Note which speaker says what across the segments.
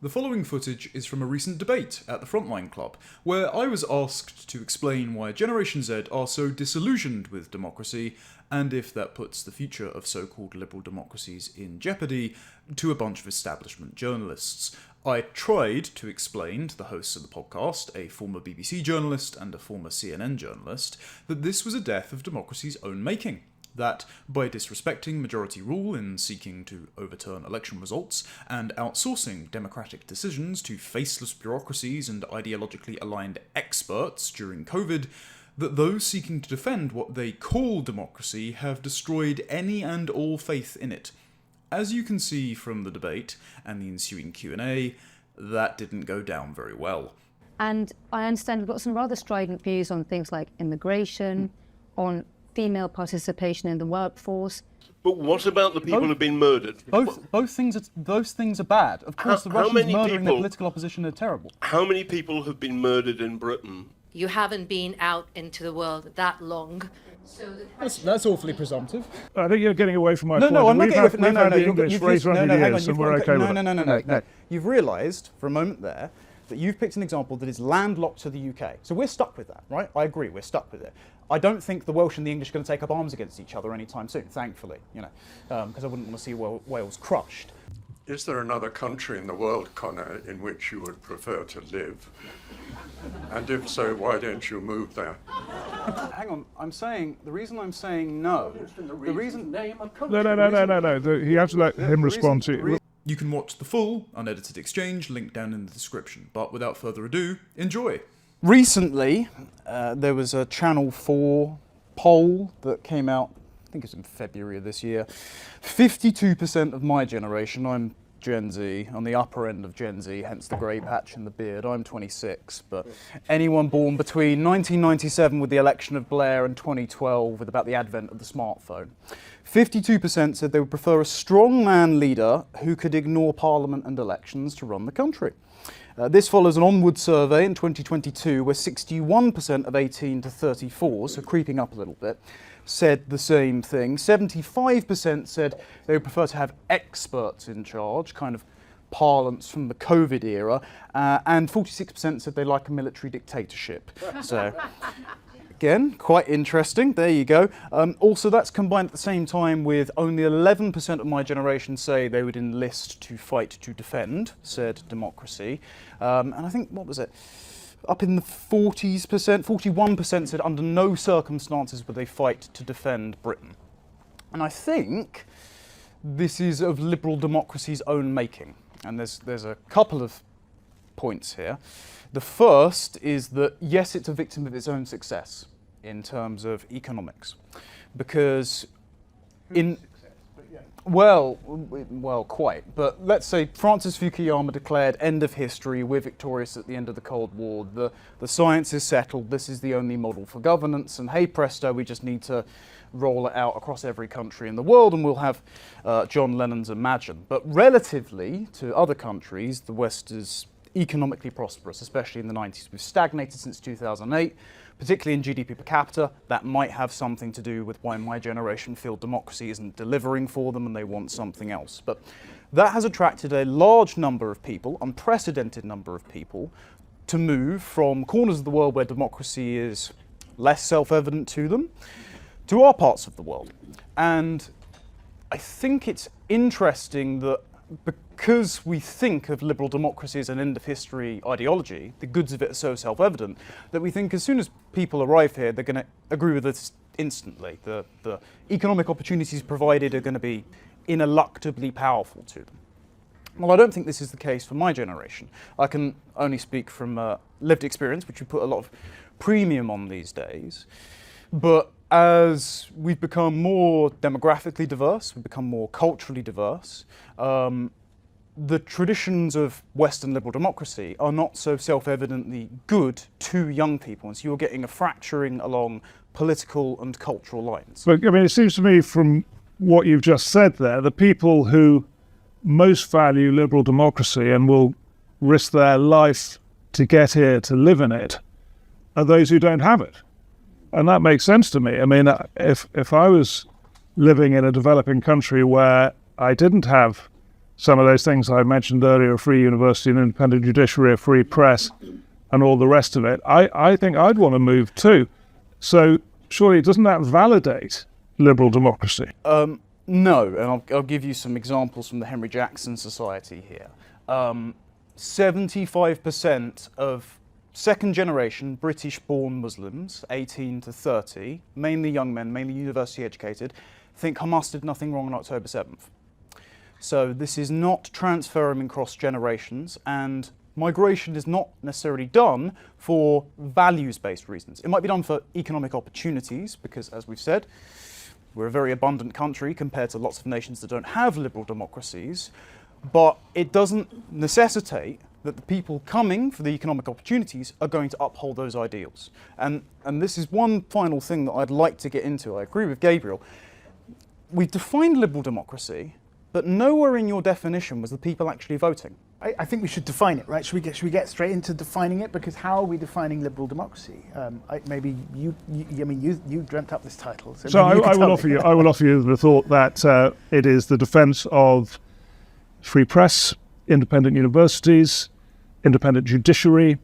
Speaker 1: The following footage is from a recent debate at the Frontline Club, where I was asked to explain why Generation Z are so disillusioned with democracy, and if that puts the future of so-called liberal democracies in jeopardy, to a bunch of establishment journalists. I tried to explain to the hosts of the podcast, a former BBC journalist and a former CNN journalist, that this was a death of democracy's own making. That, by disrespecting majority rule in seeking to overturn election results and outsourcing democratic decisions to faceless bureaucracies and ideologically aligned experts during COVID, that those seeking to defend what they call democracy have destroyed any and all faith in it. As you can see from the debate and the ensuing Q&A, that didn't go down very well.
Speaker 2: And I understand we've got some rather strident views on things like immigration, on female participation in the workforce.
Speaker 3: But what about the people who've been murdered?
Speaker 4: Those things are bad. Of course, the Russians murdering their political opposition are terrible.
Speaker 3: How many people have been murdered in Britain?
Speaker 5: You haven't been out into the world that long. So
Speaker 4: that's awfully presumptive.
Speaker 6: I think you're getting away from my point.
Speaker 4: I'm not getting away from
Speaker 6: We've had the English phrase for 100 years, and we're okay with it.
Speaker 4: No. You've realised for a moment there that you've picked an example that is landlocked to the UK. So we're stuck with that, right? I agree, we're stuck with it. I don't think the Welsh and the English are going to take up arms against each other anytime soon, thankfully, because I wouldn't want to see Wales crushed.
Speaker 7: Is there another country in the world, Connor, in which you would prefer to live? And if so, why don't you move there?
Speaker 4: Hang on, the reason I'm saying no, the reason...
Speaker 6: No. You have to let him respond to you.
Speaker 1: You can watch the full, unedited exchange, linked down in the description. But without further ado, enjoy.
Speaker 4: Recently, there was a Channel 4 poll that came out, I think it was in February of this year. 52% of my generation, I'm Gen Z, on the upper end of Gen Z, hence the grey patch and the beard. I'm 26, but anyone born between 1997 with the election of Blair and 2012 with about the advent of the smartphone. 52% said they would prefer a strong man leader who could ignore Parliament and elections to run the country. This follows an Onward survey in 2022 where 61% of 18 to 34s, so creeping up a little bit, said the same thing. 75% said they would prefer to have experts in charge, kind of parlance from the COVID era, and 46% said they like a military dictatorship. So, again, quite interesting. There you go. Also, that's combined at the same time with only 11% of my generation say they would enlist to fight to defend said democracy. And I think, what was it? Up in the 40%, 41% said under no circumstances would they fight to defend Britain. And I think this is of liberal democracy's own making. And there's a couple of points here. The first is that, yes, it's a victim of its own success in terms of economics. Because well, quite. But let's say Francis Fukuyama declared end of history, we're victorious at the end of the Cold War, the science is settled, this is the only model for governance, and hey presto, we just need to roll it out across every country in the world and we'll have John Lennon's Imagine. But relatively to other countries, the West is economically prosperous, especially in the 90s. We've stagnated since 2008, particularly in GDP per capita. That might have something to do with why my generation feel democracy isn't delivering for them and they want something else. But that has attracted a large number of people, unprecedented number of people, to move from corners of the world where democracy is less self-evident to them, to our parts of the world. And I think it's interesting that because we think of liberal democracy as an end-of-history ideology, the goods of it are so self-evident, that we think as soon as people arrive here, they're going to agree with us instantly. The economic opportunities provided are going to be ineluctably powerful to them. Well, I don't think this is the case for my generation. I can only speak from lived experience, which we put a lot of premium on these days. But as we've become more demographically diverse, we've become more culturally diverse, the traditions of Western liberal democracy are not so self-evidently good to young people, and so you're getting a fracturing along political and cultural lines.
Speaker 6: But I mean, it seems to me from what you've just said there, the people who most value liberal democracy and will risk their life to get here, to live in it, are those who don't have it. And that makes sense to me. I mean, if I was living in a developing country where I didn't have some of those things I mentioned earlier, a free university, an independent judiciary, a free press, and all the rest of it, I think I'd want to move too. So surely doesn't that validate liberal democracy?
Speaker 4: No, and I'll give you some examples from the Henry Jackson Society here. 75% of second-generation British-born Muslims, 18 to 30, mainly young men, mainly university-educated, think Hamas did nothing wrong on October 7th. So this is not transferring across generations, and migration is not necessarily done for values-based reasons. It might be done for economic opportunities, because as we've said, we're a very abundant country compared to lots of nations that don't have liberal democracies, but it doesn't necessitate that the people coming for the economic opportunities are going to uphold those ideals. And this is one final thing that I'd like to get into. I agree with Gabriel. We've defined liberal democracy, but nowhere in your definition was the people actually voting.
Speaker 8: I think we should define it, right? Should we get straight into defining it? Because how are we defining liberal democracy? Maybe you dreamt up this title.
Speaker 6: So I will offer you the thought that it is the defence of free press, independent universities, independent judiciary,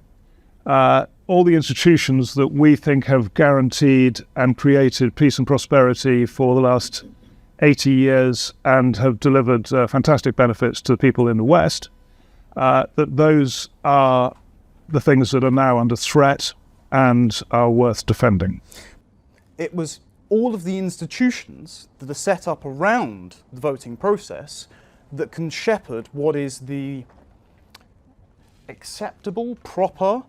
Speaker 6: all the institutions that we think have guaranteed and created peace and prosperity for the last 80 years and have delivered fantastic benefits to people in the West. That those are the things that are now under threat and are worth defending.
Speaker 4: It was all of the institutions that are set up around the voting process that can shepherd what is the acceptable, proper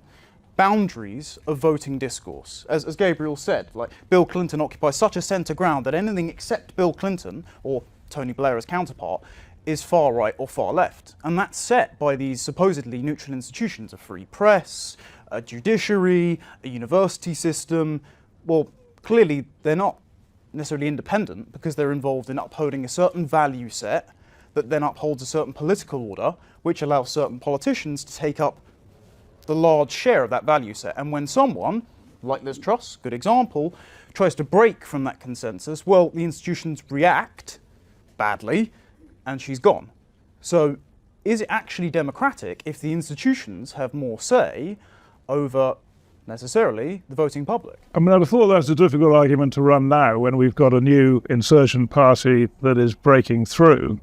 Speaker 4: boundaries of voting discourse. As Gabriel said, like Bill Clinton occupies such a centre ground that anything except Bill Clinton or Tony Blair as counterpart is far right or far left. And that's set by these supposedly neutral institutions, a free press, a judiciary, a university system. Well, clearly they're not necessarily independent because they're involved in upholding a certain value set that then upholds a certain political order, which allows certain politicians to take up the large share of that value set. And when someone, like Liz Truss, good example, tries to break from that consensus, well, the institutions react badly, and she's gone. So is it actually democratic if the institutions have more say over necessarily the voting public?
Speaker 6: I mean, I'd have thought that's a difficult argument to run now when we've got a new insurgent party that is breaking through.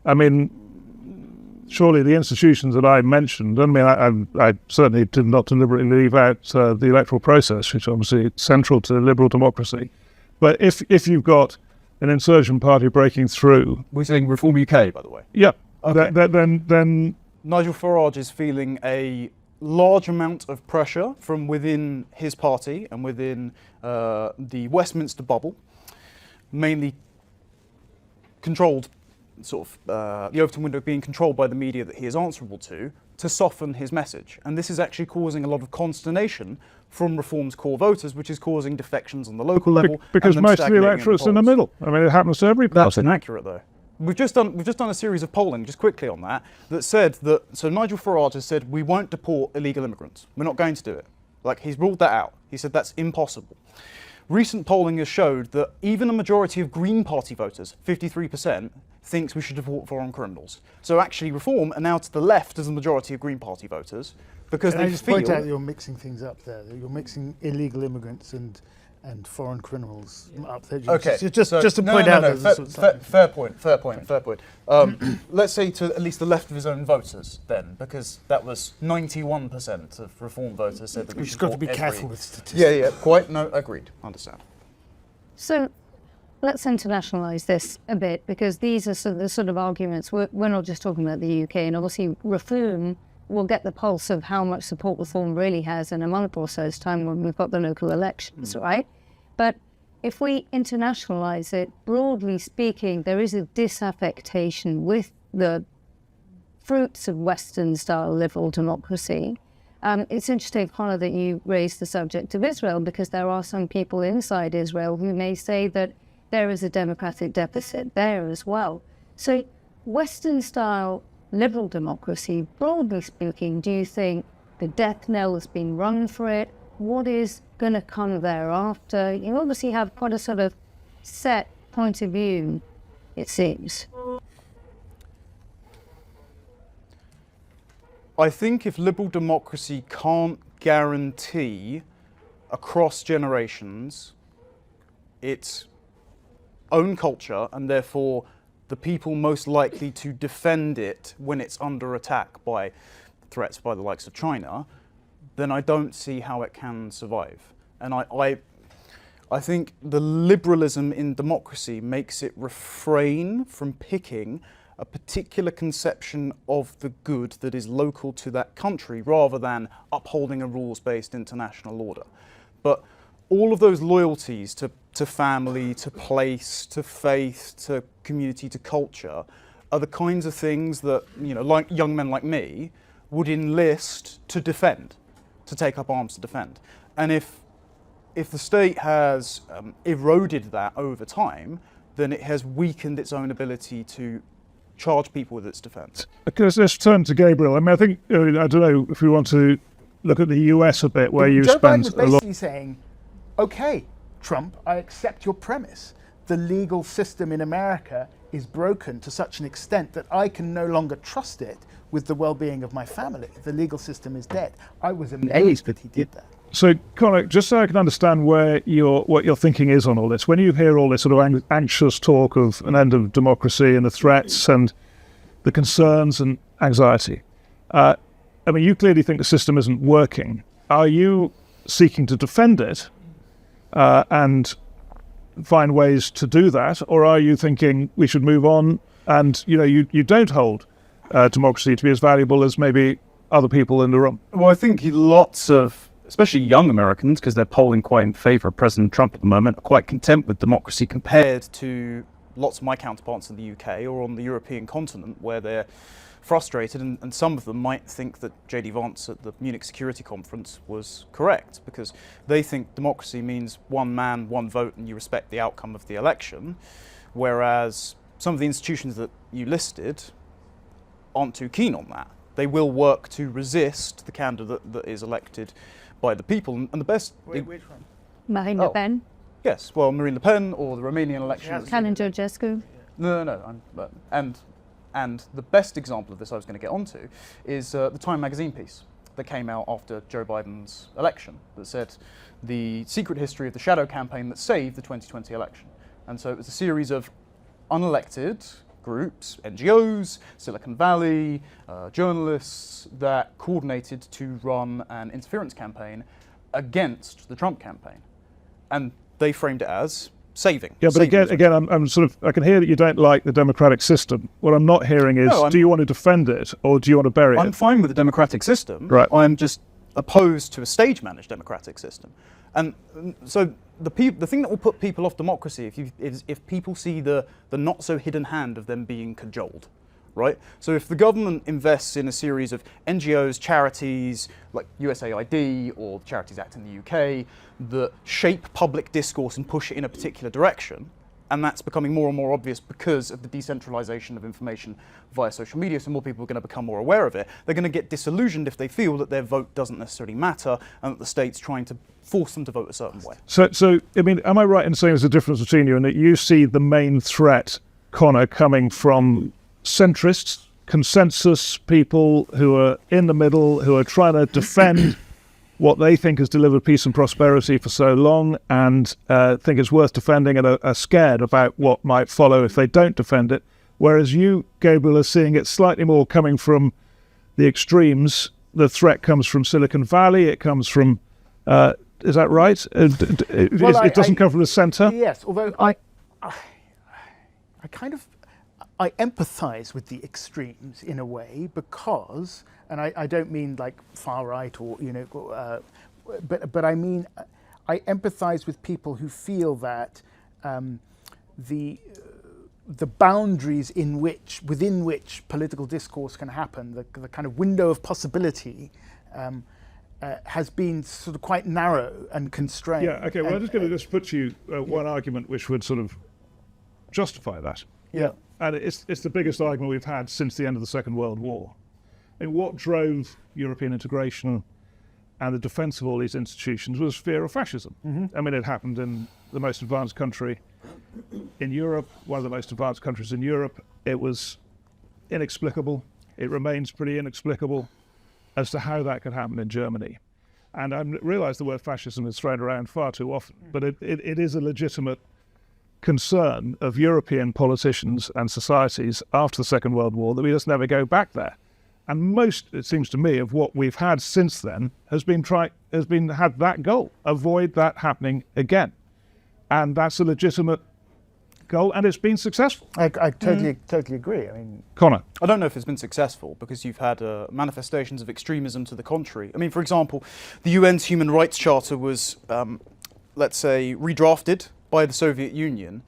Speaker 6: I mean, surely the institutions that I mentioned, I mean, I certainly did not deliberately leave out the electoral process, which obviously is central to liberal democracy. But if you've got an insurgent party breaking through...
Speaker 4: We're saying Reform UK, by the way.
Speaker 6: Yeah.
Speaker 4: Okay.
Speaker 6: Then
Speaker 4: Nigel Farage is feeling a large amount of pressure from within his party and within the Westminster bubble, mainly controlled, sort of the Overton window being controlled by the media that he is answerable to soften his message. And this is actually causing a lot of consternation from Reform's core voters, which is causing defections on the local level.
Speaker 6: Because most of the electorate's in the middle. I mean, it happens to every party.
Speaker 4: That's inaccurate, though. We've just done a series of polling, just quickly on that said that, so Nigel Farage has said, we won't deport illegal immigrants. We're not going to do it. Like, he's ruled that out. He said that's impossible. Recent polling has showed that even a majority of Green Party voters, 53%, thinks we should deport foreign criminals. So actually Reform are now to the left as the majority of Green Party voters because they
Speaker 8: just
Speaker 4: feel...
Speaker 8: point out you're mixing things up there. You're mixing illegal immigrants and foreign criminals up there.
Speaker 4: Okay.
Speaker 8: Just to point out...
Speaker 4: Fair point. Let's say to at least the left of his own voters then, because that was 91% of Reform voters said that we
Speaker 8: We've
Speaker 4: should
Speaker 8: just got to be
Speaker 4: deport
Speaker 8: careful
Speaker 4: every...
Speaker 8: with statistics.
Speaker 4: Yeah, quite. No, agreed. Understand.
Speaker 2: So let's internationalise this a bit, because these are the sort of arguments. We're not just talking about the UK, and obviously Reform will get the pulse of how much support Reform really has in a month or so's time when we've got the local elections, right? But if we internationalise it, broadly speaking, there is a disaffectation with the fruits of Western-style liberal democracy. It's interesting, Connor, that you raised the subject of Israel, because there are some people inside Israel who may say that there is a democratic deficit there as well. So Western-style liberal democracy, broadly speaking, do you think the death knell has been rung for it? What is going to come thereafter? You obviously have quite a sort of set point of view, it seems.
Speaker 4: I think if liberal democracy can't guarantee across generations its own culture, and therefore the people most likely to defend it when it's under attack by threats by the likes of China, then I don't see how it can survive. And I think the liberalism in democracy makes it refrain from picking a particular conception of the good that is local to that country rather than upholding a rules-based international order. But all of those loyalties to family, to place, to faith, to community, to culture are the kinds of things that, you know, like young men like me would enlist to defend, to take up arms to defend. And if the state has eroded that over time, then it has weakened its own ability to charge people with its defence.
Speaker 6: Okay, let's turn to Gabriel. I mean, I think, I don't know if we want to look at the US a bit, where you
Speaker 8: Joe Biden
Speaker 6: spend
Speaker 8: was
Speaker 6: a lot.
Speaker 8: basically saying, okay, Trump, I accept your premise. The legal system in America is broken to such an extent that I can no longer trust it with the well-being of my family. The legal system is dead. I was amazed that he did that.
Speaker 6: So, Connor, just so I can understand what your thinking is on all this, when you hear all this sort of anxious talk of an end of democracy and the threats and the concerns and anxiety, I mean, you clearly think the system isn't working. Are you seeking to defend it and find ways to do that, or are you thinking we should move on and, you know, you don't hold democracy to be as valuable as maybe other people in the room?
Speaker 4: Well, I think lots of, especially young Americans, because they're polling quite in favour of President Trump at the moment, are quite content with democracy compared to lots of my counterparts in the UK or on the European continent, where they're frustrated, and some of them might think that J.D. Vance at the Munich Security Conference was correct, because they think democracy means one man, one vote, and you respect the outcome of the election, whereas some of the institutions that you listed aren't too keen on that. They will work to resist the candidate that is elected by the people, and the best...
Speaker 8: Which one?
Speaker 2: Marine Le Pen,
Speaker 4: Yes, well, Marine Le Pen or the Romanian elections.
Speaker 2: Canon Georgescu.
Speaker 4: No. And the best example of this I was going to get onto is the Time magazine piece that came out after Joe Biden's election that said the secret history of the shadow campaign that saved the 2020 election. And so it was a series of unelected groups, NGOs, Silicon Valley, journalists that coordinated to run an interference campaign against the Trump campaign. And they framed it as saving.
Speaker 6: Yeah, but again, I'm sort of, I can hear that you don't like the democratic system. What I'm not hearing is, do you want to defend it or do you want to bury it?
Speaker 4: I'm fine with the democratic system.
Speaker 6: Right.
Speaker 4: I'm just opposed to a stage-managed democratic system. And so the thing that will put people off democracy is if people see the not-so-hidden hand of them being cajoled. Right? So if the government invests in a series of NGOs, charities, like USAID or the Charities Act in the UK, that shape public discourse and push it in a particular direction, and that's becoming more and more obvious because of the decentralization of information via social media, so more people are going to become more aware of it, they're going to get disillusioned if they feel that their vote doesn't necessarily matter and that the state's trying to force them to vote a certain way.
Speaker 6: So I mean, am I right in saying there's a difference between you and that you see the main threat, Connor, coming from centrists, consensus people who are in the middle, who are trying to defend what they think has delivered peace and prosperity for so long and think it's worth defending and are scared about what might follow if they don't defend it, whereas you, Gabriel, are seeing it slightly more coming from the extremes. The threat comes from Silicon Valley, it comes from, is that right? It doesn't come from the centre?
Speaker 8: Yes, although I kind of, I empathise with the extremes in a way because, and I don't mean like far right or, you know, but I mean, I empathise with people who feel that the boundaries within which political discourse can happen, the kind of window of possibility, has been sort of quite narrow and constrained.
Speaker 6: Yeah. Okay. Well, I'm just going to put to you one argument which would sort of justify that.
Speaker 8: Yeah.
Speaker 6: And it's the biggest argument we've had since the end of the Second World War. And what drove European integration and the defence of all these institutions was fear of fascism. Mm-hmm. I mean, it happened in the most advanced country in Europe, one of the most advanced countries in Europe. It was inexplicable. It remains pretty inexplicable. as to how that could happen in Germany. And I realise the word fascism is thrown around far too often, but it is a legitimate concern of European politicians and societies after the Second World War that we just never go back there. And most, it seems to me, of what we've had since then had that goal: avoid that happening again. And that's a legitimate goal, and it's been successful.
Speaker 8: I totally agree. I mean,
Speaker 6: Connor.
Speaker 4: I don't know if it's been successful because you've had manifestations of extremism to the contrary. I mean, for example, the UN's Human Rights Charter was, let's say, redrafted by the Soviet Union,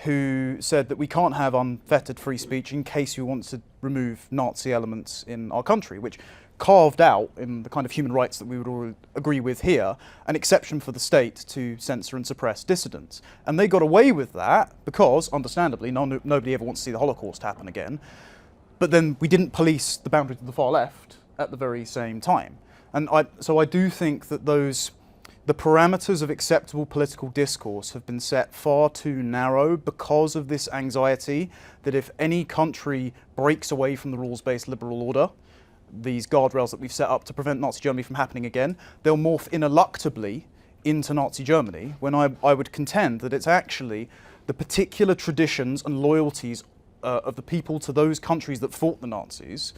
Speaker 4: who said that we can't have unfettered free speech in case we want to remove Nazi elements in our country, which carved out, in the kind of human rights that we would all agree with here, an exception for the state to censor and suppress dissidents. And they got away with that because, understandably, nobody ever wants to see the Holocaust happen again. But then we didn't police the boundaries of the far left at the very same time. And so I do think that the parameters of acceptable political discourse have been set far too narrow because of this anxiety that if any country breaks away from the rules-based liberal order, these guardrails that we've set up to prevent Nazi Germany from happening again, they'll morph ineluctably into Nazi Germany, when I would contend that it's actually the particular traditions and loyalties of the people to those countries that fought the Nazis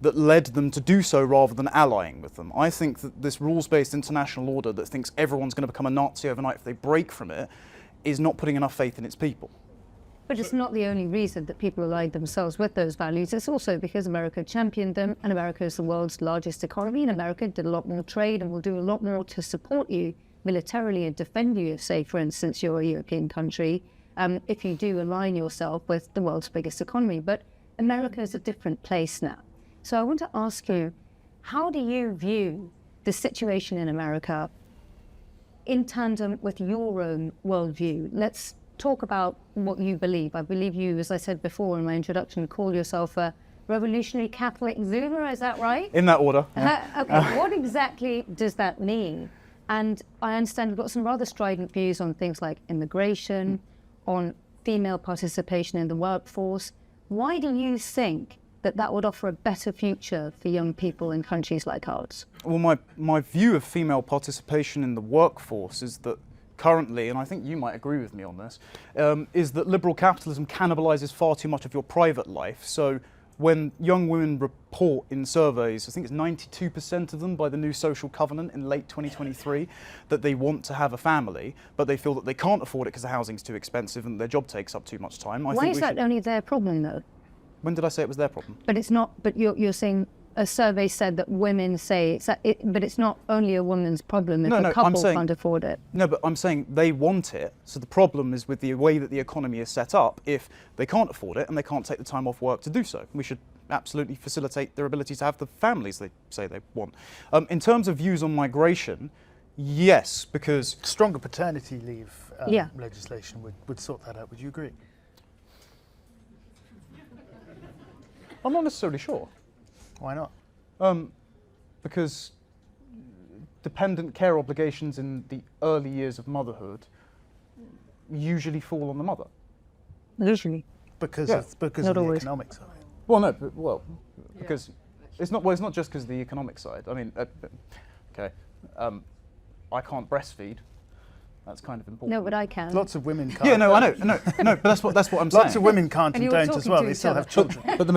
Speaker 4: that led them to do so rather than allying with them. I think that this rules-based international order that thinks everyone's going to become a Nazi overnight if they break from it is not putting enough faith in its people.
Speaker 2: But it's not the only reason that people aligned themselves with those values. It's also because America championed them, and America is the world's largest economy, and America did a lot more trade and will do a lot more to support you militarily and defend you, if, say, for instance, you're a European country, if you do align yourself with the world's biggest economy. But America is a different place now. So I want to ask you, how do you view the situation in America in tandem with your own worldview? Let's talk about what you believe. I believe you, as I said before in my introduction, call yourself a revolutionary Catholic Zoomer, is that right?
Speaker 4: In that order. Yeah.
Speaker 2: Okay, what exactly does that mean? And I understand you've got some rather strident views on things like immigration, on female participation in the workforce. Why do you think that would offer a better future for young people in countries like ours?
Speaker 4: Well, my view of female participation in the workforce is that currently, and I think you might agree with me on this, is that liberal capitalism cannibalizes far too much of your private life. So when young women report in surveys, I think it's 92% of them by the new social covenant in late 2023, that they want to have a family, but they feel that they can't afford it because the housing's too expensive and their job takes up too much time.
Speaker 2: Why is that only their problem, though?
Speaker 4: When did I say it was their problem?
Speaker 2: But it's not. But you're saying a survey said that women say but it's not only a woman's problem if a couple can't afford it.
Speaker 4: No, but I'm saying they want it. So the problem is with the way that the economy is set up. If they can't afford it and they can't take the time off work to do so, we should absolutely facilitate their ability to have the families they say they want. In terms of views on migration, yes, because
Speaker 8: stronger paternity leave legislation would sort that out. Would you agree?
Speaker 4: I'm not necessarily sure.
Speaker 8: Why not?
Speaker 4: Because dependent care obligations in the early years of motherhood usually fall on the mother.
Speaker 2: Usually.
Speaker 8: Because of the economic side.
Speaker 4: Well, no, because it's not just because of the economic side. I mean, okay, I can't breastfeed. That's kind of important.
Speaker 2: No, but I can.
Speaker 8: Lots of women can't.
Speaker 4: Yeah, no, I know, no, but that's what I'm saying.
Speaker 8: Lots of women can't and don't as well. They still have children.
Speaker 4: But the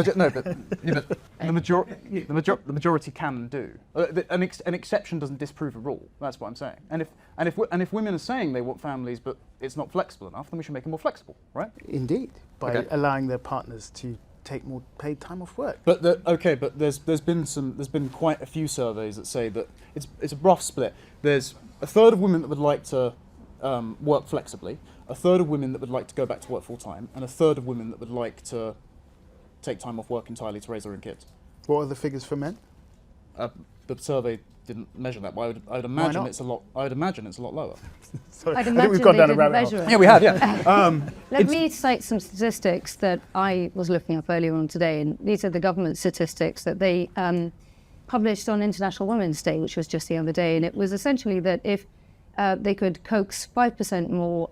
Speaker 4: majority can and do. An exception doesn't disprove a rule. That's what I'm saying. And if women are saying they want families, but it's not flexible enough, then we should make it more flexible, right?
Speaker 8: Indeed, by allowing their partners to take more paid time off work.
Speaker 4: But there's been quite a few surveys that say that it's a rough split. There's a third of women that would like to work flexibly, a third of women that would like to go back to work full time, and a third of women that would like to take time off work entirely to raise their own kids.
Speaker 8: What are the figures for men?
Speaker 4: The survey didn't measure that, but I would imagine it's a lot. I would imagine it's a lot lower.
Speaker 8: Sorry,
Speaker 2: I'd
Speaker 8: I think
Speaker 2: imagine
Speaker 8: we've gone down a
Speaker 2: didn't
Speaker 8: rabbit
Speaker 2: measure
Speaker 8: hole.
Speaker 2: it.
Speaker 4: Yeah, we have. Yeah.
Speaker 2: Let me cite some statistics that I was looking up earlier on today, and these are the government statistics that they published on International Women's Day, which was just the other day, and it was essentially that if they could coax 5% more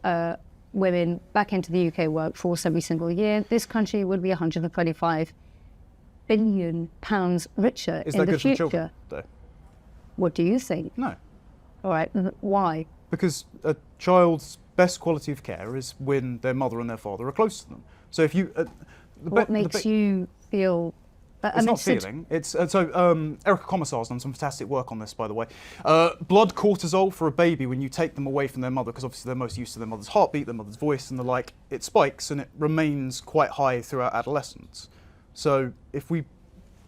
Speaker 2: women back into the UK workforce every single year, this country would be 125 billion richer
Speaker 4: Is
Speaker 2: in
Speaker 4: that
Speaker 2: the
Speaker 4: good for
Speaker 2: future.
Speaker 4: children, though?
Speaker 2: What do you think?
Speaker 4: No.
Speaker 2: All right, why?
Speaker 4: Because a child's best quality of care is when their mother and their father are close to them. So if you...
Speaker 2: What makes you feel...
Speaker 4: It's not feeling. It's Erica Commissar's done some fantastic work on this, by the way. Blood cortisol for a baby, when you take them away from their mother, because obviously they're most used to their mother's heartbeat, their mother's voice, and the like, it spikes and it remains quite high throughout adolescence. So if we,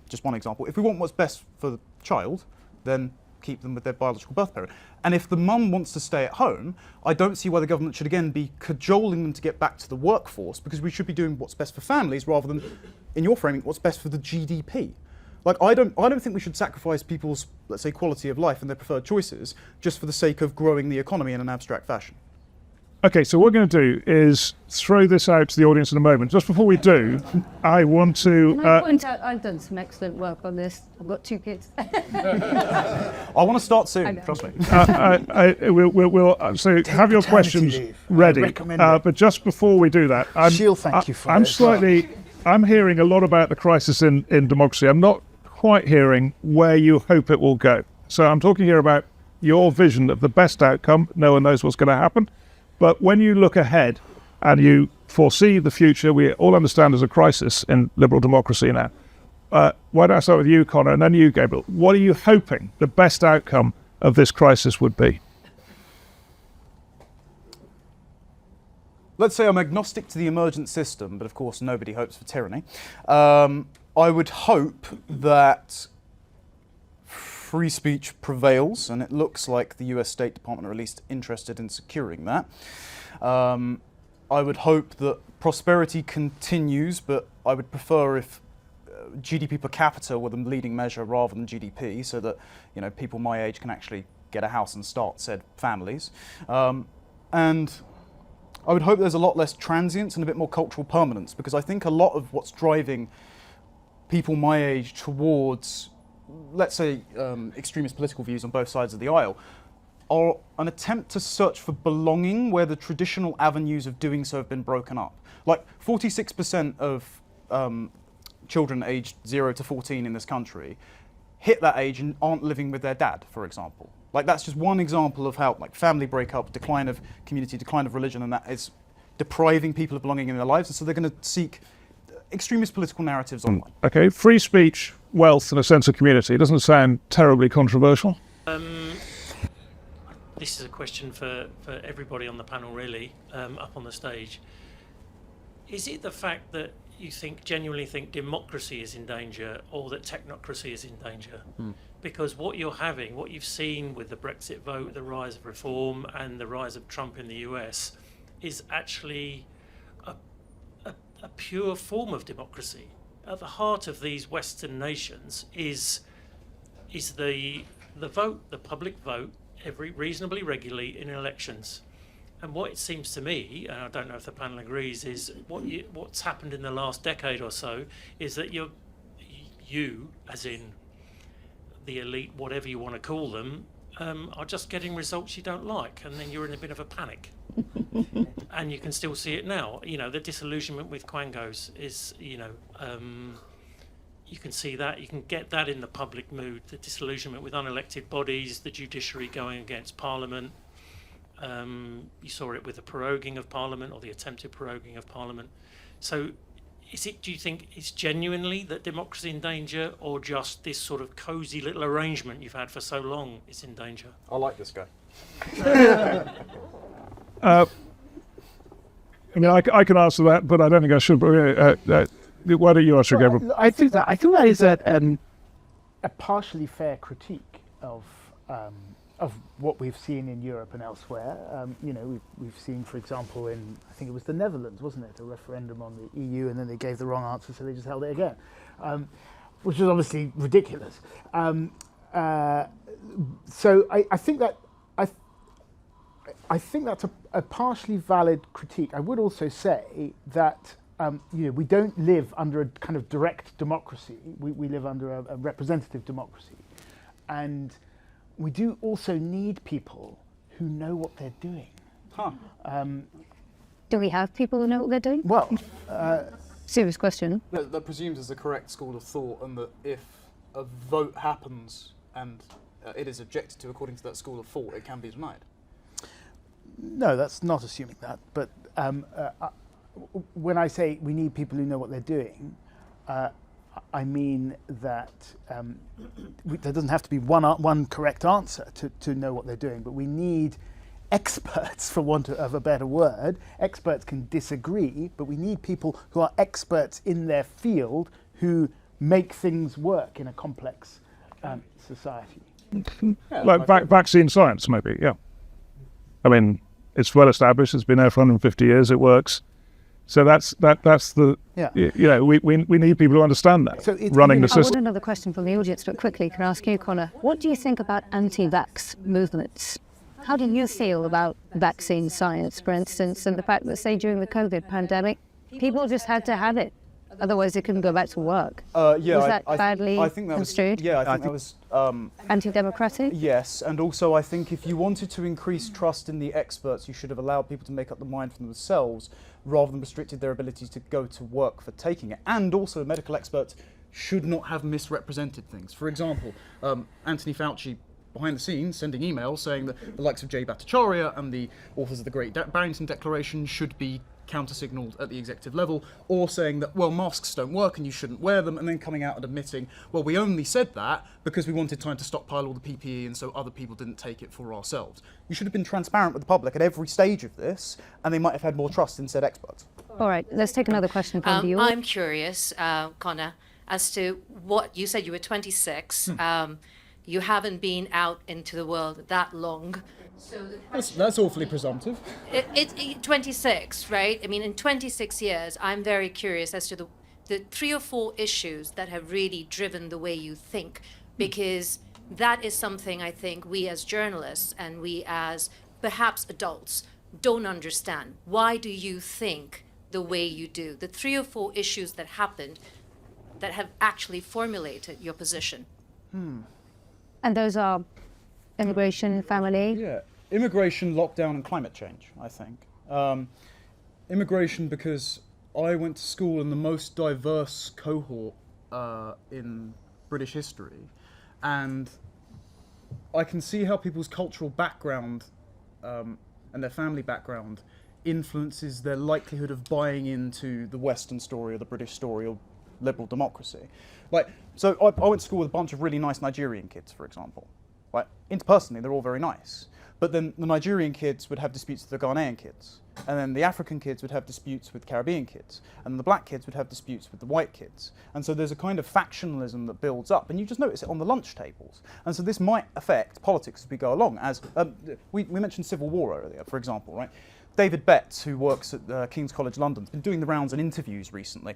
Speaker 4: just one example, if we want what's best for the child, then keep them with their biological birth parent. And if the mum wants to stay at home, I don't see why the government should again be cajoling them to get back to the workforce, because we should be doing what's best for families rather than, in your framing, what's best for the GDP. Like, I don't think we should sacrifice people's, let's say, quality of life and their preferred choices just for the sake of growing the economy in an abstract fashion.
Speaker 6: Okay, so what we're going to do is throw this out to the audience in a moment. Just before we do, I want to...
Speaker 2: Can I point out, I've done some excellent work on this. I've got 2 kids.
Speaker 4: I want to start soon, trust me.
Speaker 6: we'll so have your questions ready. But just before we do that,
Speaker 8: She'll thank you for
Speaker 6: I'm
Speaker 8: it.
Speaker 6: slightly... I'm hearing a lot about the crisis in democracy. I'm not quite hearing where you hope it will go. So I'm talking here about your vision of the best outcome. No one knows what's going to happen. But when you look ahead and you foresee the future, we all understand there's a crisis in liberal democracy now. Why don't I start with you, Connor, and then you, Gabriel. What are you hoping the best outcome of this crisis would be?
Speaker 4: Let's say I'm agnostic to the emergent system, but of course nobody hopes for tyranny. I would hope that free speech prevails, and it looks like the US State Department are at least interested in securing that. I would hope that prosperity continues, but I would prefer if GDP per capita were the leading measure rather than GDP, so that people my age can actually get a house and start said families. And I would hope there's a lot less transience and a bit more cultural permanence, because I think a lot of what's driving people my age towards, let's say, extremist political views on both sides of the aisle are an attempt to search for belonging where the traditional avenues of doing so have been broken up. Like 46% of children aged 0 to 14 in this country hit that age and aren't living with their dad, for example. Like, that's just one example of how, like, family breakup, decline of community, decline of religion, and that is depriving people of belonging in their lives, and so they're going to seek extremist political narratives online.
Speaker 6: Okay, free speech, wealth, and a sense of community. It doesn't sound terribly controversial.
Speaker 9: This is a question for everybody on the panel, really, up on the stage. Is it the fact that you genuinely think democracy is in danger, or that technocracy is in danger? Because what you've seen with the Brexit vote, the rise of reform, and the rise of Trump in the US, is actually a pure form of democracy. At the heart of these Western nations is the vote, the public vote, reasonably regularly in elections. And what it seems to me, and I don't know if the panel agrees, is what's happened in the last decade or so is that you, as in the elite, whatever you want to call them, are just getting results you don't like, and then you're in a bit of a panic. And you can still see it now. The disillusionment with Quangos is, you can see that. You can get that in the public mood, the disillusionment with unelected bodies, the judiciary going against Parliament. You saw it with the proroguing of Parliament, or the attempted proroguing of Parliament. So do you think it's genuinely that democracy in danger, or just this sort of cosy little arrangement you've had for so long is in danger?
Speaker 4: I like this guy.
Speaker 6: I mean, I can answer that, but I don't think I should. Why don't you answer, Gabriel?
Speaker 8: I think that is a partially fair critique of what we've seen in Europe and elsewhere. We've seen, for example, in, I think it was the Netherlands, wasn't it, a referendum on the EU, and then they gave the wrong answer, so they just held it again, which was obviously ridiculous. So I think that I think that's a partially valid critique. I would also say that we don't live under a kind of direct democracy. We live under a representative democracy, and we do also need people who know what they're doing.
Speaker 2: Do we have people who know what they're doing?
Speaker 8: Well,
Speaker 2: Serious question.
Speaker 4: That presumes there's a correct school of thought, and that if a vote happens and it is objected to according to that school of thought, it can be denied.
Speaker 8: No, that's not assuming that. But when I say we need people who know what they're doing, I mean that there doesn't have to be one correct answer to know what they're doing, but we need experts, for want of a better word. Experts can disagree, but we need people who are experts in their field who make things work in a complex society.
Speaker 6: Like vaccine science, maybe, yeah. I mean, it's well established, it's been there for 150 years, it works. So that's the, we need people who understand that,
Speaker 8: so
Speaker 6: running the
Speaker 2: I want
Speaker 6: system.
Speaker 2: another question from the audience, but quickly, can I ask you, Connor, what do you think about anti-vax movements? How do you feel about vaccine science, for instance, and the fact that, say, during the COVID pandemic, people just had to have it, otherwise they couldn't go back to work? Was that badly construed?
Speaker 4: I think that was
Speaker 2: anti-democratic?
Speaker 4: Yes, and also I think if you wanted to increase trust in the experts, you should have allowed people to make up their mind for themselves, rather than restricted their ability to go to work for taking it. And also medical experts should not have misrepresented things. For example, Anthony Fauci, behind the scenes, sending emails saying that the likes of Jay Bhattacharya and the authors of the Great Barrington Declaration should be counter-signalled at the executive level, or saying that, well, masks don't work and you shouldn't wear them, and then coming out and admitting, well, we only said that because we wanted time to stockpile all the PPE and so other people didn't take it for ourselves. You should have been transparent with the public at every stage of this, and they might have had more trust in said experts.
Speaker 2: All right, let's take another question from the audience.
Speaker 5: I'm curious, Connor, as to what you said. You were 26. You haven't been out into the world that long. So
Speaker 4: that's awfully presumptive.
Speaker 5: It's 26, right? I mean, in 26 years, I'm very curious as to the 3 or 4 issues that have really driven the way you think, because that is something I think we as journalists and we as perhaps adults don't understand. Why do you think the way you do? The 3 or 4 issues that happened that have actually formulated your position.
Speaker 2: And those are immigration, family?
Speaker 4: Yeah, immigration, lockdown, and climate change, I think. Immigration, because I went to school in the most diverse cohort in British history, and I can see how people's cultural background and their family background influences their likelihood of buying into the Western story or the British story or liberal democracy. So I went to school with a bunch of really nice Nigerian kids, for example. Interpersonally, they're all very nice. But then the Nigerian kids would have disputes with the Ghanaian kids. And then the African kids would have disputes with Caribbean kids. And the black kids would have disputes with the white kids. And so there's a kind of factionalism that builds up. And you just notice it on the lunch tables. And so this might affect politics as we go along. As we mentioned civil war earlier, for example, right? David Betts, who works at King's College London, has been doing the rounds in interviews recently.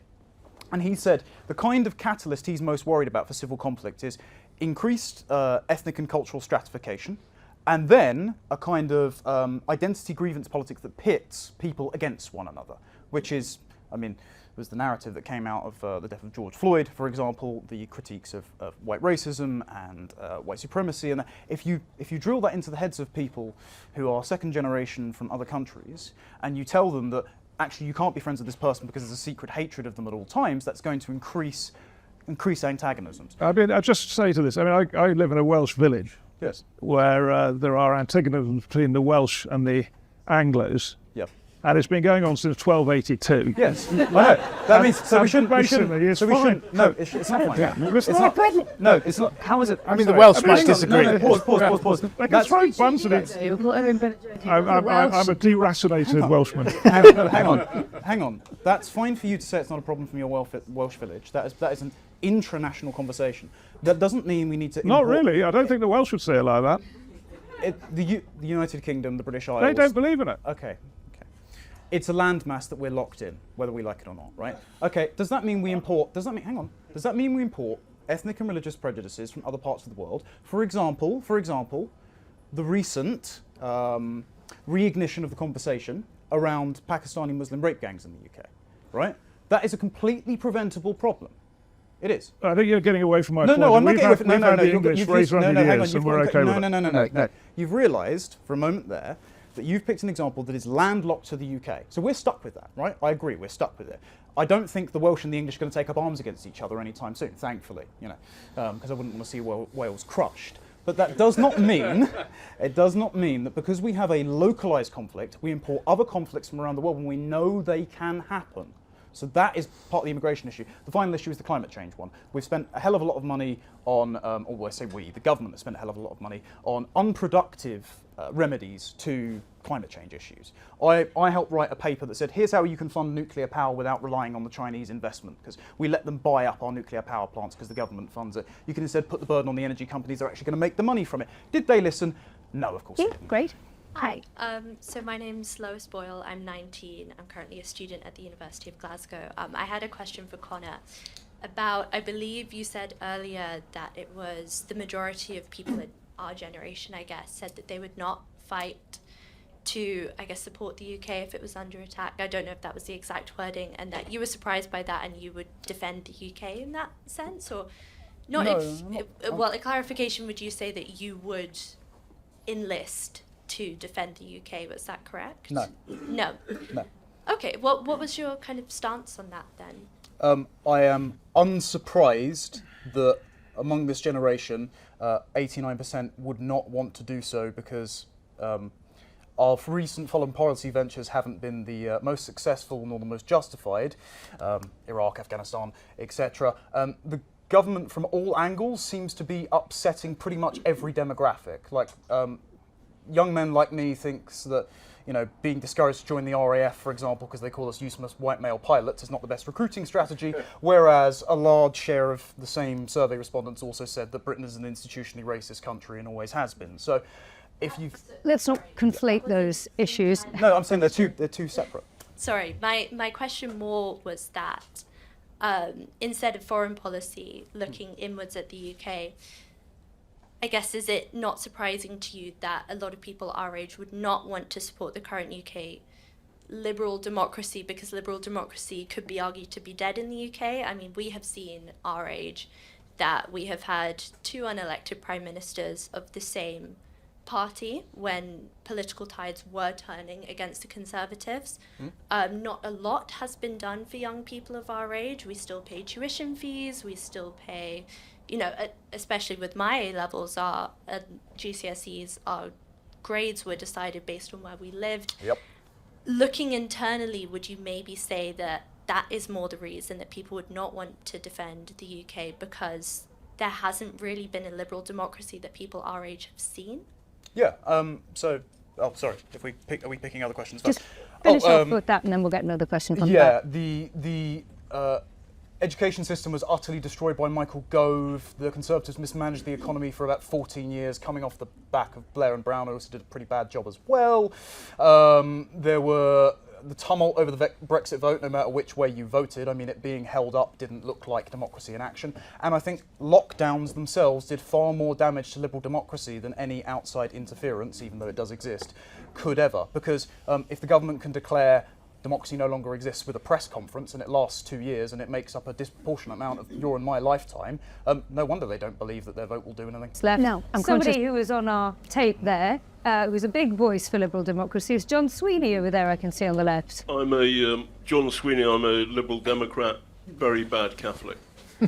Speaker 4: And he said the kind of catalyst he's most worried about for civil conflict is increased ethnic and cultural stratification, and then a kind of identity grievance politics that pits people against one another, which is, I mean, was the narrative that came out of the death of George Floyd, for example, the critiques of white racism and white supremacy. And if you drill that into the heads of people who are second generation from other countries, and you tell them that actually you can't be friends with this person because there's a secret hatred of them at all times, that's going to increase antagonisms.
Speaker 6: I mean, I just say to this, I mean, I live in a Welsh village.
Speaker 4: Yes.
Speaker 6: Where there are antagonisms between the Welsh and the Anglos.
Speaker 4: Yeah.
Speaker 6: And it's been going on since 1282.
Speaker 4: Yes. I know. That means so we shouldn't. No, it's not fine.
Speaker 6: Yeah.
Speaker 4: It's not. No, it's not. How is it?
Speaker 8: I mean, the Welsh might disagree.
Speaker 4: No, pause.
Speaker 6: They can throw buns at it. I'm a deracinated Welshman.
Speaker 4: Hang on. That's fine for you to say it's not a problem from your Welsh village. That is an intranational conversation. That doesn't mean we need to.
Speaker 6: Not really. I don't think the Welsh would say it like that.
Speaker 4: The United Kingdom, the British Isles.
Speaker 6: They don't believe in it.
Speaker 4: Okay. It's a landmass that we're locked in, whether we like it or not, right? Okay. Does that mean we import? Does that mean we import ethnic and religious prejudices from other parts of the world? For example, the recent reignition of the conversation around Pakistani Muslim rape gangs in the UK, right? That is a completely preventable problem. It is.
Speaker 6: I think you're getting away from my point.
Speaker 4: No, I'm not getting away from
Speaker 6: it. We've had the English for 800 years and we're okay with it.
Speaker 4: No. You've realised for a moment there that you've picked an example that is landlocked to the UK. So we're stuck with that, right? I agree, we're stuck with it. I don't think the Welsh and the English are going to take up arms against each other anytime soon, thankfully, because I wouldn't want to see Wales crushed. But that does not mean, it does not mean that because we have a localised conflict, we import other conflicts from around the world when we know they can happen. So that is part of the immigration issue. The final issue is the climate change one. We've spent a hell of a lot of money on, or I say we, the government has spent a hell of a lot of money on unproductive remedies to climate change issues. I helped write a paper that said, here's how you can fund nuclear power without relying on the Chinese investment, because we let them buy up our nuclear power plants because the government funds it. You can instead put the burden on the energy companies that are actually going to make the money from it. Did they listen? No, of course they didn't.
Speaker 2: Great.
Speaker 10: Hi. So my name's Lois Boyle. I'm 19. I'm currently a student at the University of Glasgow. I had a question for Connor about, I believe you said earlier that it was the majority of people in our generation, I guess, said that they would not fight to, I guess, support the UK if it was under attack. I don't know if that was the exact wording, and that you were surprised by that and you would defend the UK in that sense, or not?
Speaker 4: No,
Speaker 10: Well, a clarification, would you say that you would enlist to defend the UK? Was that correct?
Speaker 4: No.
Speaker 10: No.
Speaker 4: No.
Speaker 10: Okay. What was your kind of stance on that then?
Speaker 4: I am unsurprised that among this generation, 89% would not want to do so because our recent foreign policy ventures haven't been the most successful nor the most justified, Iraq, Afghanistan, etc. The government from all angles seems to be upsetting pretty much every demographic. Like, young men like me thinks that, being discouraged to join the RAF, for example, because they call us useless white male pilots, is not the best recruiting strategy, whereas a large share of the same survey respondents also said that Britain is an institutionally racist country and always has been. So, if you
Speaker 2: Let's not conflate those issues.
Speaker 4: No, I'm saying they're two separate.
Speaker 10: Sorry, my question more was that instead of foreign policy, looking inwards at the UK, I guess, is it not surprising to you that a lot of people our age would not want to support the current UK liberal democracy, because liberal democracy could be argued to be dead in the UK? I mean, we have seen our age that we have had 2 unelected prime ministers of the same party when political tides were turning against the Conservatives. Not a lot has been done for young people of our age. We still pay tuition fees, we still pay, especially with my A-levels, our GCSEs, our grades were decided based on where we lived.
Speaker 4: Yep.
Speaker 10: Looking internally, would you maybe say that that is more the reason that people would not want to defend the UK, because there hasn't really been a liberal democracy that people our age have seen?
Speaker 4: Yeah. Sorry. Are we picking other questions first?
Speaker 2: Just finish off with that, and then we'll get another question from
Speaker 4: Yeah.
Speaker 2: that.
Speaker 4: The education system was utterly destroyed by Michael Gove. The Conservatives mismanaged the economy for about 14 years, coming off the back of Blair and Brown, who also did a pretty bad job as well. There were the tumult over the Brexit vote, no matter which way you voted. I mean, it being held up didn't look like democracy in action. And I think lockdowns themselves did far more damage to liberal democracy than any outside interference, even though it does exist, could ever. Because if the government can declare democracy no longer exists with a press conference and it lasts 2 years and it makes up a disproportionate amount of your and my lifetime, no wonder they don't believe that their vote will do anything.
Speaker 2: Now, somebody who was on our tape there, who was a big voice for liberal democracy, is John Sweeney over there, I can see on the left.
Speaker 3: I'm John Sweeney, I'm a Liberal Democrat, very bad Catholic.
Speaker 4: You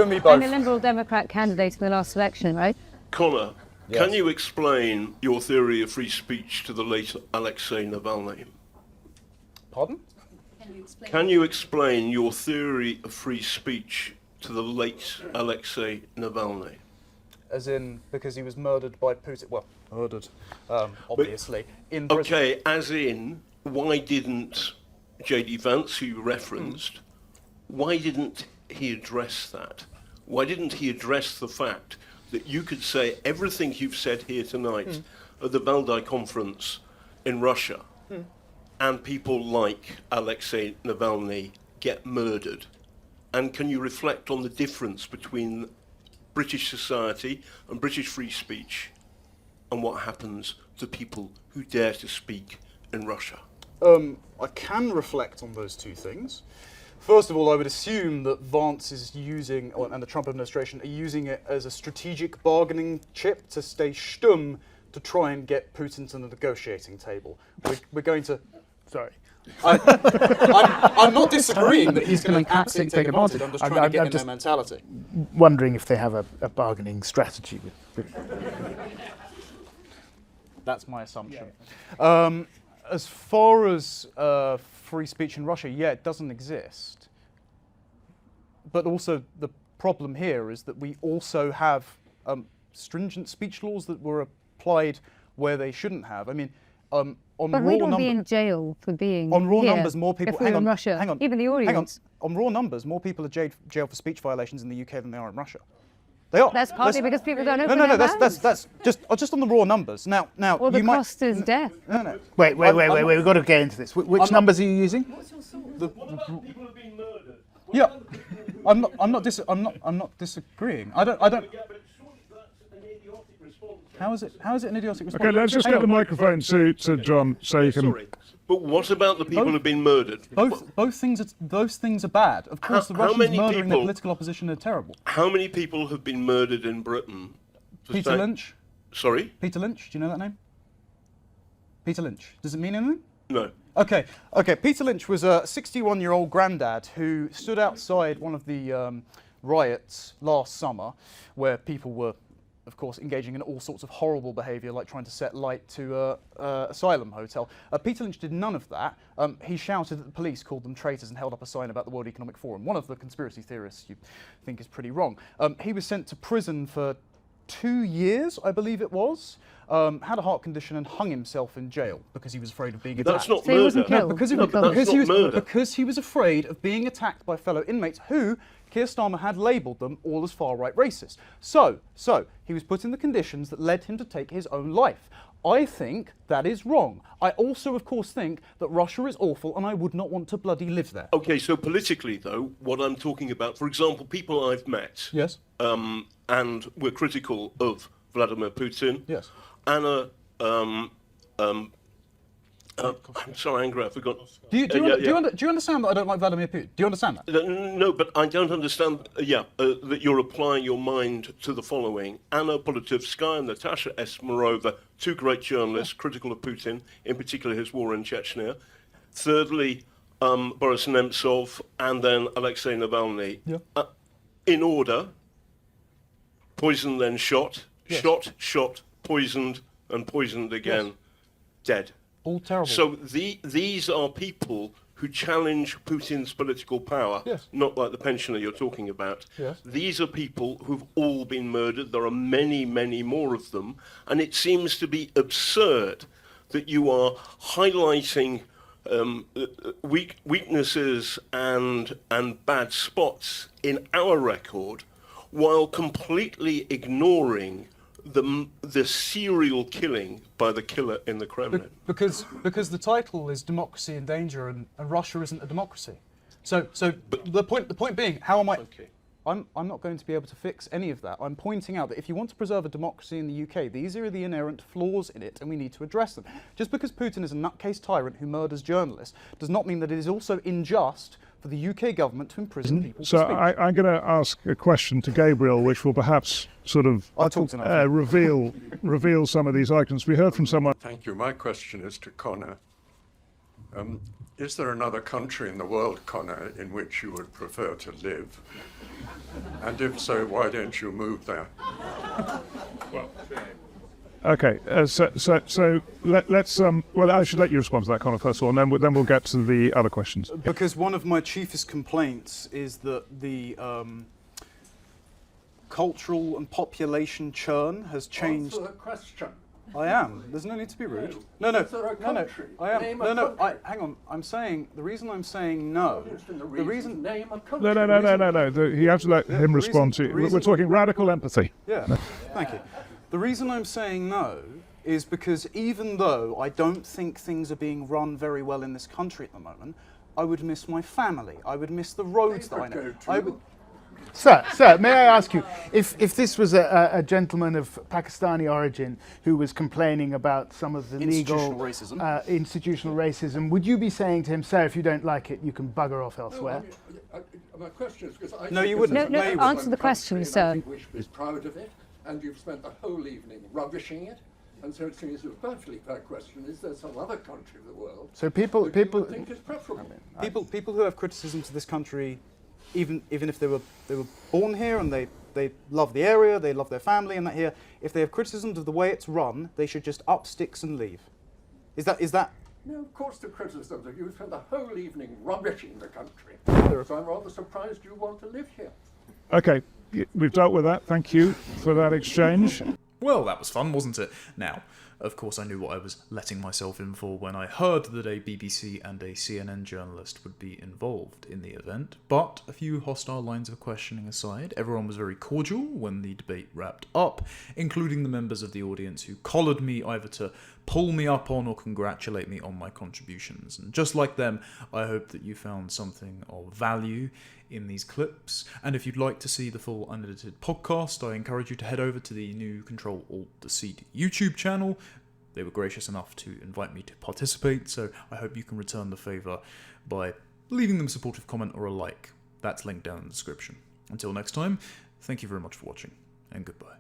Speaker 4: and me both.
Speaker 2: And a Liberal Democrat candidate in the last election, right?
Speaker 3: Connor,
Speaker 4: Yes.
Speaker 3: can you explain your theory of free speech to the late Alexei Navalny?
Speaker 4: Pardon?
Speaker 3: Can you explain your theory of free speech to the late Alexei Navalny?
Speaker 4: As in, because he was murdered by Putin. Well, murdered, obviously, in prison.
Speaker 3: Okay, as in, why didn't J.D. Vance, who you referenced, why didn't he address that? Why didn't he address the fact that you could say everything you've said here tonight at the Valdai conference in Russia, and people like Alexei Navalny get murdered? And can you reflect on the difference between British society and British free speech and what happens to people who dare to speak in Russia?
Speaker 4: I can reflect on those two things. First of all, I would assume that Vance is using, and the Trump administration are using it as a strategic bargaining chip to stay stum to try and get Putin to the negotiating table. We're going to...
Speaker 8: Sorry.
Speaker 4: I'm not disagreeing that he's going to absolutely take advantage. I'm just trying to get in their mentality.
Speaker 8: Wondering if they have a bargaining strategy with
Speaker 4: That's my assumption. As far as free speech in Russia, yeah, it doesn't exist. But also the problem here is that we also have stringent speech laws that were applied where they shouldn't have. I mean, on
Speaker 2: But
Speaker 4: raw
Speaker 2: we don't be in jail for being
Speaker 4: on raw
Speaker 2: here
Speaker 4: numbers, more people.
Speaker 2: if we were in Russia.
Speaker 4: Hang on.
Speaker 2: Even the audience.
Speaker 4: Hang on. On raw numbers, more people are jailed for speech violations in the UK than they are in Russia. They are.
Speaker 2: That's partly because people don't open
Speaker 4: No.
Speaker 2: their mouths.
Speaker 4: That's just on the raw numbers. Now.
Speaker 2: Well, the cost is death.
Speaker 4: No.
Speaker 8: Wait, we've got to get into this. Which numbers are you using?
Speaker 4: Yeah, I'm not disagreeing. I don't. How is it an idiotic response?
Speaker 6: Okay, let's just get the microphone to John so you can.
Speaker 3: Sorry, but what about the people who've been murdered?
Speaker 4: Those things are bad. Of course, the
Speaker 3: How
Speaker 4: Russians
Speaker 3: many
Speaker 4: murdering their
Speaker 3: people-
Speaker 4: political opposition are terrible.
Speaker 3: How many people have been murdered in Britain?
Speaker 4: Peter Lynch.
Speaker 3: Sorry?
Speaker 4: Peter Lynch. Do you know that name? Peter Lynch. Does it mean anything?
Speaker 3: No.
Speaker 4: Okay. Peter Lynch was a 61-year-old granddad who stood outside one of the riots last summer, where people were, of course, engaging in all sorts of horrible behaviour, like trying to set light to an asylum hotel. Peter Lynch did none of that. He shouted that the police called them traitors and held up a sign about the World Economic Forum. One of the conspiracy theorists you think is pretty wrong. He was sent to prison for 2 years, I believe it was. Had a heart condition and hung himself in jail because he was afraid of being attacked.
Speaker 3: That's not
Speaker 2: So he wasn't
Speaker 3: murder.
Speaker 2: killed.
Speaker 4: Because he was afraid of being attacked by fellow inmates who Keir Starmer had labelled them all as far-right racists. So he was put in the conditions that led him to take his own life. I think that is wrong. I also, of course, think that Russia is awful and I would not want to bloody live there.
Speaker 3: Okay, so politically, though, what I'm talking about, for example, people I've met,
Speaker 4: Yes.
Speaker 3: and were critical of Vladimir Putin.
Speaker 4: Yes.
Speaker 3: Anna, I'm so angry, I forgot.
Speaker 4: Do you understand that I don't like Vladimir Putin? Do you understand that?
Speaker 3: No, but I don't understand, that you're applying your mind to the following. Anna Politkovskaya and Natasha Esmerova, two great journalists, critical of Putin, in particular his war in Chechnya. Thirdly, Boris Nemtsov, and then Alexei Navalny.
Speaker 4: Yeah.
Speaker 3: In order, poisoned, then shot,
Speaker 4: Yes.
Speaker 3: shot, poisoned, and poisoned again,
Speaker 4: Yes.
Speaker 3: dead.
Speaker 4: All terrible.
Speaker 3: So these are people who challenge Putin's political power,
Speaker 4: Yes.
Speaker 3: not like the pensioner you're talking about.
Speaker 4: Yes.
Speaker 3: These are people who've all been murdered. There are many, many more of them. And it seems to be absurd that you are highlighting weaknesses and bad spots in our record while completely ignoring the serial killing by the killer in the Kremlin.
Speaker 4: Because the title is Democracy in Danger, and Russia isn't a democracy. So the point being, how am I?
Speaker 3: Okay.
Speaker 4: I'm not going to be able to fix any of that. I'm pointing out that if you want to preserve a democracy in the UK, these are the inherent flaws in it, and we need to address them. Just because Putin is a nutcase tyrant who murders journalists does not mean that it is also unjust for the UK government to imprison people
Speaker 6: So
Speaker 4: for speech.
Speaker 6: I'm going to ask a question to Gabriel, which will perhaps sort of
Speaker 4: I'll talk to him.
Speaker 6: reveal some of these items. We heard from someone.
Speaker 7: Thank you. My question is to Connor. Is there another country in the world, Connor, in which you would prefer to live? And if so, why don't you move there?
Speaker 6: Okay, so let's well, I should let you respond to that, Connor, first of all, and then we'll get to the other questions.
Speaker 4: Because one of my chiefest complaints is that the cultural
Speaker 11: population churn has changed.
Speaker 7: Answer the question.
Speaker 11: I am. There's no need to be rude.
Speaker 7: No.
Speaker 11: No.
Speaker 7: Is there a country?
Speaker 11: I am.
Speaker 7: Name a
Speaker 11: No.
Speaker 7: country.
Speaker 11: Hang on. I'm saying the reason I'm saying no.
Speaker 7: The reason. Name a country.
Speaker 6: No. You have to let him respond to. We're talking radical empathy.
Speaker 11: Yeah. Thank you. The reason I'm saying no is because even though I don't think things are being run very well in this country at the moment, I would miss my family. I would miss the roads that I know. I would.
Speaker 8: Sir, may I ask you, if this was a gentleman of Pakistani origin who was complaining about some of the
Speaker 11: Institutional
Speaker 8: legal
Speaker 11: racism.
Speaker 8: Institutional racism, would you be saying to him, sir, if you don't like it, you can bugger off elsewhere?
Speaker 7: My question is because I
Speaker 11: No,
Speaker 7: think
Speaker 11: you
Speaker 7: as
Speaker 11: wouldn't.
Speaker 7: a
Speaker 11: No, you
Speaker 7: neighbour
Speaker 2: answer the question,
Speaker 7: country,
Speaker 2: sir.
Speaker 7: I think we should be proud of it, and you've spent the whole evening rubbishing it. And so it seems a perfectly fair question, is there some other country in the world
Speaker 8: So people
Speaker 7: that you would think is preferable?
Speaker 11: People who have criticism to this country, even if they were born here and they love the area, they love their family and that here, if they have criticisms of the way it's run, they should just up sticks and leave. Is that?
Speaker 7: No, of course the criticisms of you spend the whole evening rubbishing the country. So I'm rather surprised you want to live here.
Speaker 6: Okay, we've dealt with that. Thank you for that exchange.
Speaker 1: Well, that was fun, wasn't it? Now, of course, I knew what I was letting myself in for when I heard that a BBC and a CNN journalist would be involved in the event, but a few hostile lines of questioning aside, everyone was very cordial when the debate wrapped up, including the members of the audience who collared me either to pull me up on or congratulate me on my contributions. And just like them, I hope that you found something of value in these clips. And if you'd like to see the full unedited podcast, I encourage you to head over to the new Control-Alt-Delete YouTube channel. They were gracious enough to invite me to participate, so I hope you can return the favour by leaving them a supportive comment or a like. That's linked down in the description. Until next time, thank you very much for watching, and goodbye.